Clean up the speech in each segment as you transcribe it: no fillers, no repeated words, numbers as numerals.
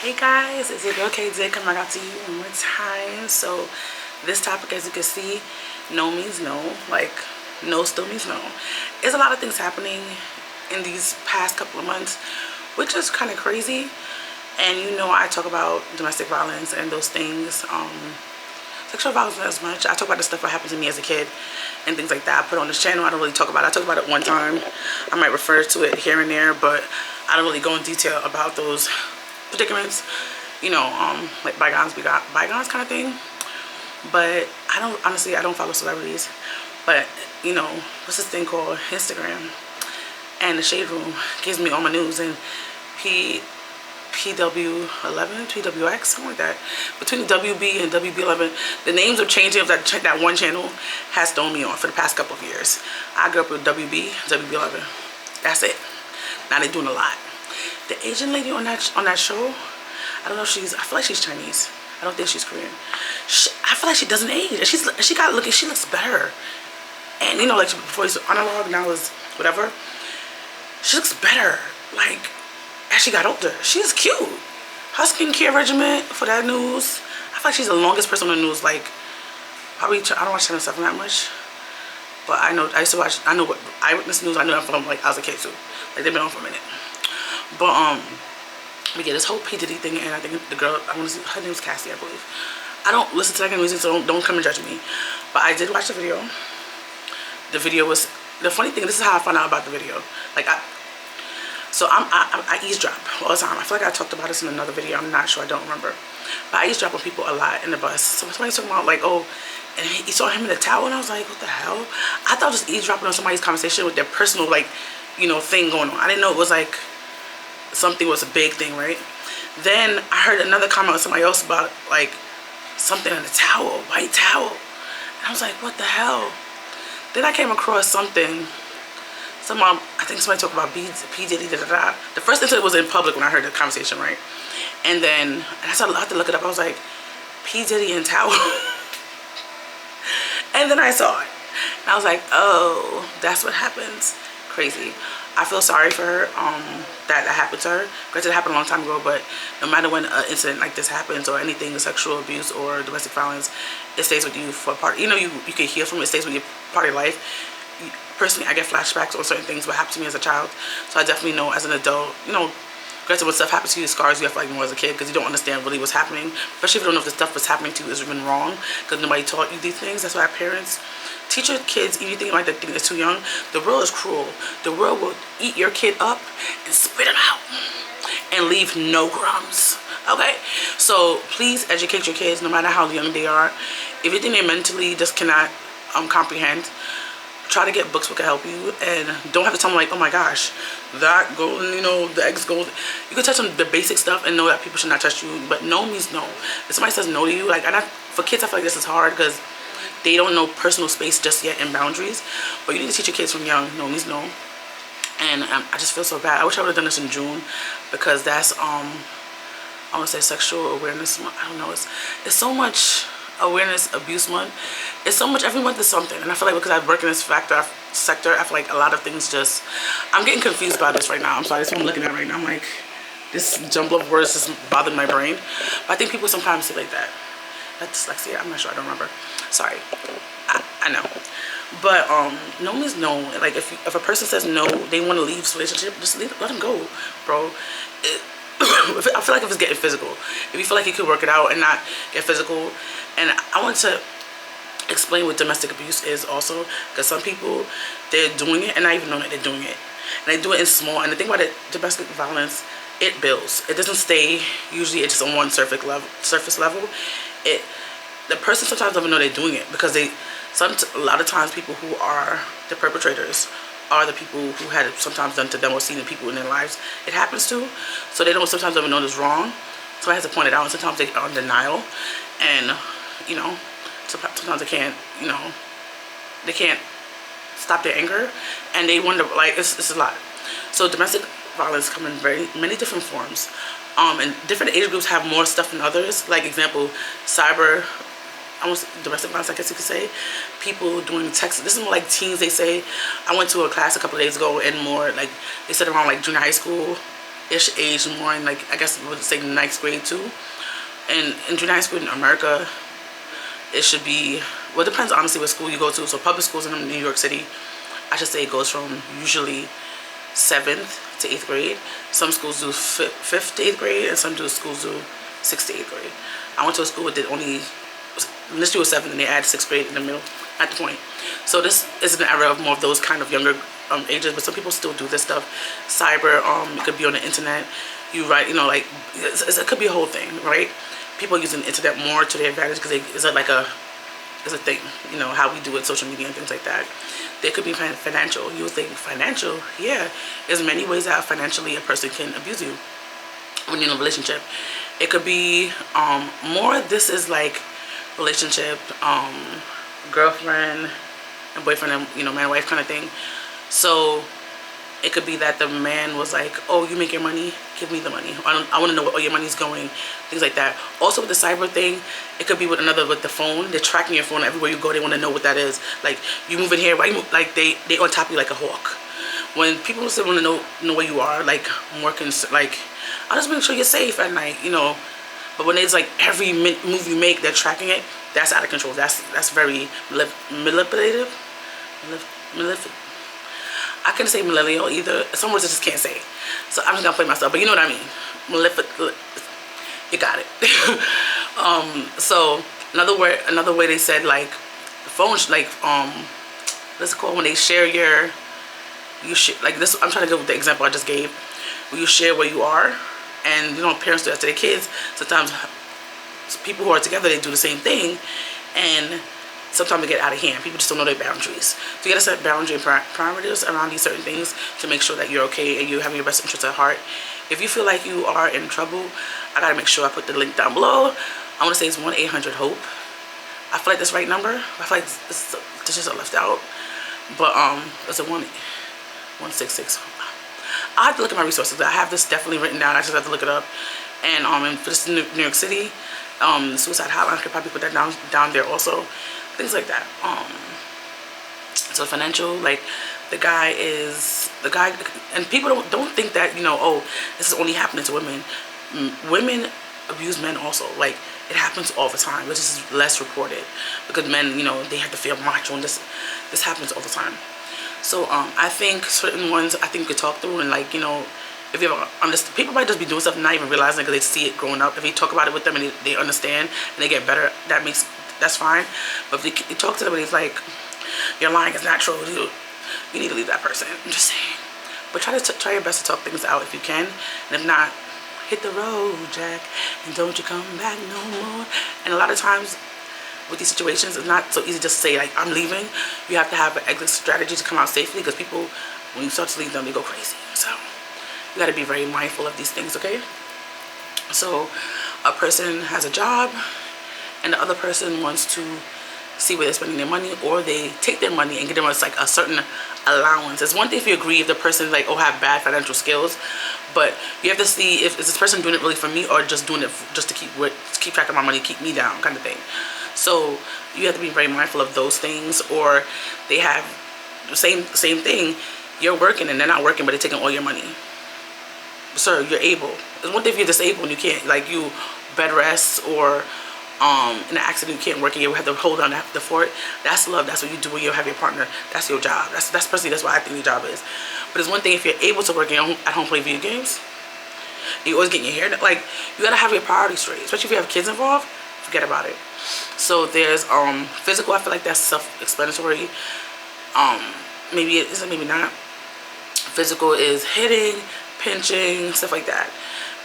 Hey guys, it's your girl Kdiddavis coming out to you one more time. So this topic, as you can see, no means no. Like no still means no. There's a lot of things happening in these past couple of months, which is kind of crazy. And you know, I talk about domestic violence and those things. Sexual violence not as much. I talk about the stuff that happened to me as a kid and things like that. I put on this channel. I don't really talk about it. I talk about it one time. I might refer to it here and there, but I don't really go in detail about those predicaments, you know, like bygones be got bygones kind of thing. But I don't follow celebrities, but you know, what's this thing called Instagram, and the Shade Room gives me all my news, and PW11, PWX, something like that. Between WB and WB11, the names of changing of that one channel has thrown me off for the past couple of years. I grew up with WB, WB11. That's it. Now they're doing a lot. The Asian lady on that show, I don't know if I feel like she's Chinese. I don't think she's Korean. I feel like she doesn't age. She looks better. And you know, like before it's analog, now is whatever. She looks better. Like, as she got older, she's cute. Her skincare regimen for that news, I feel like she's the longest person on the news. Like, probably, I don't watch Channel 7 that much. But I know, I know what Eyewitness News, I know that from like I was a kid too. Like, they've been on for a minute. But we get this whole P. Diddy thing, and I think the girl, her name's Cassie, I believe. I don't listen to that kind of music, so don't come and judge me. But I did watch the video. The video was, the funny thing, this is how I found out about the video. Like, I eavesdrop all the time. I feel like I talked about this in another video. I'm not sure. I don't remember. But I eavesdrop on people a lot in the bus. So somebody's talking about like, oh, and he saw him in the towel, and I was like, what the hell? I thought just eavesdropping on somebody's conversation with their personal, like, you know, thing going on. I didn't know it was like something was a big thing, right? Then I heard another comment with somebody else about like something in the towel, white towel. And I was like, what the hell? Then I came across something. I think somebody talked about P. Diddy, da-da-da. The first incident was in public when I heard the conversation, right? And then I had to look it up. I was like, P. Diddy in towel. And then I saw it. And I was like, oh, that's what happens. Crazy. I feel sorry for her, that happened to her. Granted, it happened a long time ago, but no matter when an incident like this happens or anything, sexual abuse or domestic violence, it stays with you for a part. You know, you can heal from it. It stays with you part of your life. Personally, I get flashbacks on certain things what happened to me as a child. So I definitely know as an adult, you know, granted when stuff happens to you, scars you have like more as a kid because you don't understand really what's happening. Especially if you don't know if the stuff that's happening to you is even wrong because nobody taught you these things. That's why parents teach your kids, if you think like that thing is too young, the world is cruel. The world will eat your kid up and spit him out and leave no crumbs. Okay? So please educate your kids no matter how young they are. If you think they mentally just cannot comprehend, try to get books that can help you, and don't have to tell them like, oh my gosh, that golden, you know, the egg's golden. You can touch on the basic stuff and know that people should not touch you, but no means no. If somebody says no to you, like, for kids I feel like this is hard because they don't know personal space just yet and boundaries, but you need to teach your kids from young, no means no. And I just feel so bad. I wish I would have done this in June because that's, I want to say sexual awareness month. I don't know, it's so much awareness abuse month. It's so much, every month is something, and I feel like because I work in this sector, I feel like a lot of things just, I'm getting confused by this right now. I'm sorry, that's what I'm looking at right now. I'm like, this jumble of words just bothered my brain. But I think people sometimes say like that. That's dyslexia, I'm not sure, I don't remember. Sorry, I know. But no means no. Like if a person says no, they want to leave this relationship, just let them go, bro. I feel like if it's getting physical, if you feel like you could work it out and not get physical. And I want to explain what domestic abuse is also, because some people, they're doing it and not even know that they're doing it, and they do it in small. And the thing about it, domestic violence, it builds. It doesn't stay, usually it's just on one surface level. The person sometimes doesn't know they're doing it because a lot of times people who are the perpetrators are the people who had it sometimes done to them or seen the people in their lives it happens to, so they don't sometimes even know it's wrong. Somebody has to point it out, and sometimes they are in denial, and you know, sometimes they can't, you know, they can't stop their anger, and they wonder, like, it's a lot. So domestic violence come in very many different forms, and different age groups have more stuff than others. Like example, cyber, almost domestic violence, I guess you could say. People doing text, this is more like teens, they say. I went to a class a couple of days ago, and more like, they said around like junior high school ish age, more in like, I guess I would say ninth grade too. And in junior high school in America, it should be, well, it depends honestly what school you go to. So public schools in New York City, I should say it goes from usually 7th to 8th grade. Some schools do 5th to 8th grade, and some schools do 6th to 8th grade. I went to a school that did only, initially was 7th, and they added 6th grade in the middle at the point. So this is an era of more of those kind of younger ages, but some people still do this stuff. Cyber, it could be on the internet. You write, you know, like, it could be a whole thing, right? People using the internet more to their advantage because it's like it's a thing, you know, how we do it, social media and things like that. There could be financial. You would think financial, yeah. There's many ways that financially a person can abuse you when you're in a relationship. It could be more, this is like relationship, girlfriend and boyfriend and, you know, man and wife kind of thing. So it could be that the man was like, oh, you make your money, give me the money. I want to know where all your money's going, things like that. Also with the cyber thing, it could be with the phone. They're tracking your phone everywhere you go. They want to know what that is. Like, you move in here, why you move? Like, they on top of you like a hawk. When people still want to know where you are, like, more concerned, like, I'll just make sure you're safe at night, you know. But when it's like every move you make, they're tracking it, that's out of control. That's very manipulative. I couldn't say millennial either. Some words I just can't say. So I'm just gonna play myself, but you know what I mean. You got it. So another way they said, like, the phone, like, what's it called when they share like this. I'm trying to go with the example I just gave, where you share where you are, and, you know, parents do that to their kids. Sometimes people who are together, they do the same thing, and sometimes they get out of hand. People just don't know their boundaries. So you gotta set boundary parameters around these certain things to make sure that you're okay and you have your best interest at heart. If you feel like you are in trouble, I gotta make sure I put the link down below. I wanna say it's 1-800-HOPE. I feel like that's the right number. I feel like this just left out. But it's a 166. I have to look at my resources. I have this definitely written down. I just have to look it up. And for this New York City, suicide hotline, I could probably put that down there also. Things like that. So financial, like, the guy, and people don't think that, you know, oh, this is only happening to women. Women abuse men also. Like, it happens all the time, which is less reported because men, you know, they have to feel macho, and this happens all the time. So I think certain ones I think you could talk through, and, like, you know, if you ever understand, people might just be doing stuff not even realizing it because they see it growing up. If you talk about it with them and they understand and they get better, that's fine. But if you talk to them and he's like, you're lying, it's not true, you need to leave that person. I'm just saying. But try your best to talk things out if you can, and if not, hit the road, Jack, and don't you come back no more. And a lot of times with these situations, it's not so easy just to say, like, I'm leaving. You have to have an exit strategy to come out safely, because people, when you start to leave them, they go crazy. So you got to be very mindful of these things, okay? So a person has a job and the other person wants to see where they're spending their money, or they take their money and get them like a certain allowance. It's one thing if you agree if the person, like, oh, have bad financial skills, but you have to see if is this person doing it really for me, or just doing it just to keep track of my money, keep me down, kind of thing. So you have to be very mindful of those things. Or they have the same thing. You're working and they're not working, but they're taking all your money. Sir, you're able. It's one thing if you're disabled and you can't, like, you bed rest, or in an accident you can't work and you have to hold on the fort. That's love. That's what you do when you have your partner. That's your job. That's personally, that's what I think your job is. But it's one thing if you're able to work and at home play video games. You always getting your hair done. Like, you gotta have your priorities straight, especially if you have kids involved. Forget about it. So there's physical. I feel like that's self-explanatory. Maybe it isn't, maybe not. Physical is hitting, pinching, stuff like that.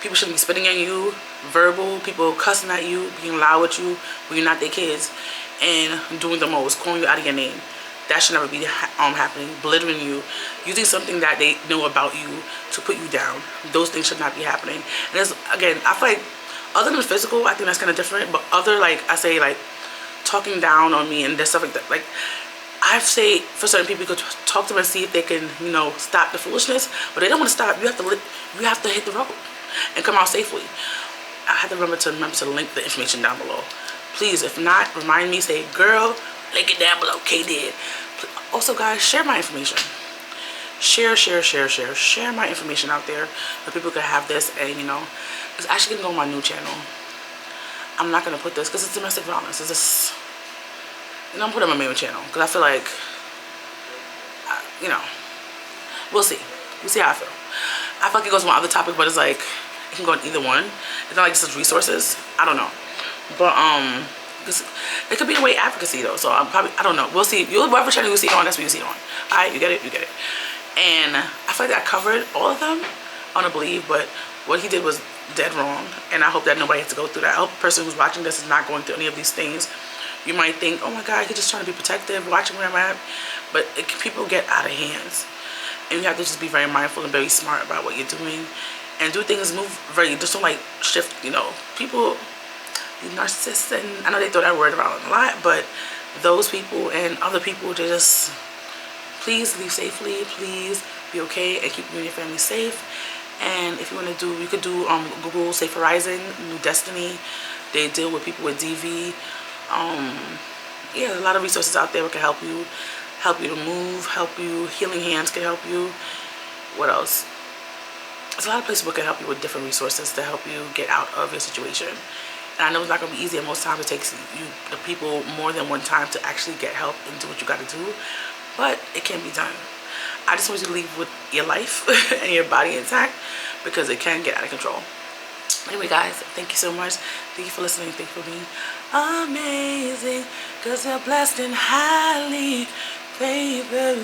People shouldn't be spitting on you. Verbal, people cussing at you, being loud with you when you're not their kids, and doing the most, calling you out of your name. That should never be happening. Belittling you, using something that they know about you to put you down. Those things should not be happening. And there's, again, I feel like other than physical, I think that's kind of different. But other, like, I say, like, talking down on me and there's stuff like that. Like, I say for certain people, you could talk to them and see if they can, you know, stop the foolishness. But they don't want to stop. You have to hit the road and come out safely. I have to remember to link the information down below. Please, if not, remind me, say, girl, link it down below, Kdid. Also, guys, share my information. share my information out there so people could have this. And you know, it's actually gonna go on my new channel. I'm not gonna put this because it's domestic violence. It's just, you know, I'm putting it on my main channel because I feel like, you know, we'll see. We'll see how I feel. I feel like it goes on other topic, but it's like it can go on either one. It's not like just resources. I don't know, but it could be a way advocacy though. So I don't know. We'll see. You'll whatever channel you see it on, that's what you see it on. All right, you get it, you get it. And I feel like I covered all of them. I don't believe, but what he did was dead wrong, and I hope that nobody has to go through that. I hope the person who's watching this is not going through any of these things. You might think, oh my God, he's just trying to be protective, watching where I'm at, but people get out of hands, and you have to just be very mindful and very smart about what you're doing, and do things, move very, just don't like shift, you know, people, the narcissists, and I know they throw that word around a lot, but those people and other people, they just, please leave safely, please be okay, and keep you and your family safe. And if you want to do, you could do Google Safe Horizon, New Destiny. They deal with people with DV. Yeah, a lot of resources out there that can help you to move, help you. Healing Hands can help you. What else? There's a lot of places that can help you with different resources to help you get out of your situation. And I know it's not going to be easy, and most times it takes you, the people, more than one time to actually get help and do what you got to do. But it can be done. I just want you to leave with your life and your body intact, because it can get out of control. Anyway, guys, thank you so much. Thank you for listening. Thank you for being amazing, because you're blessed and highly favored.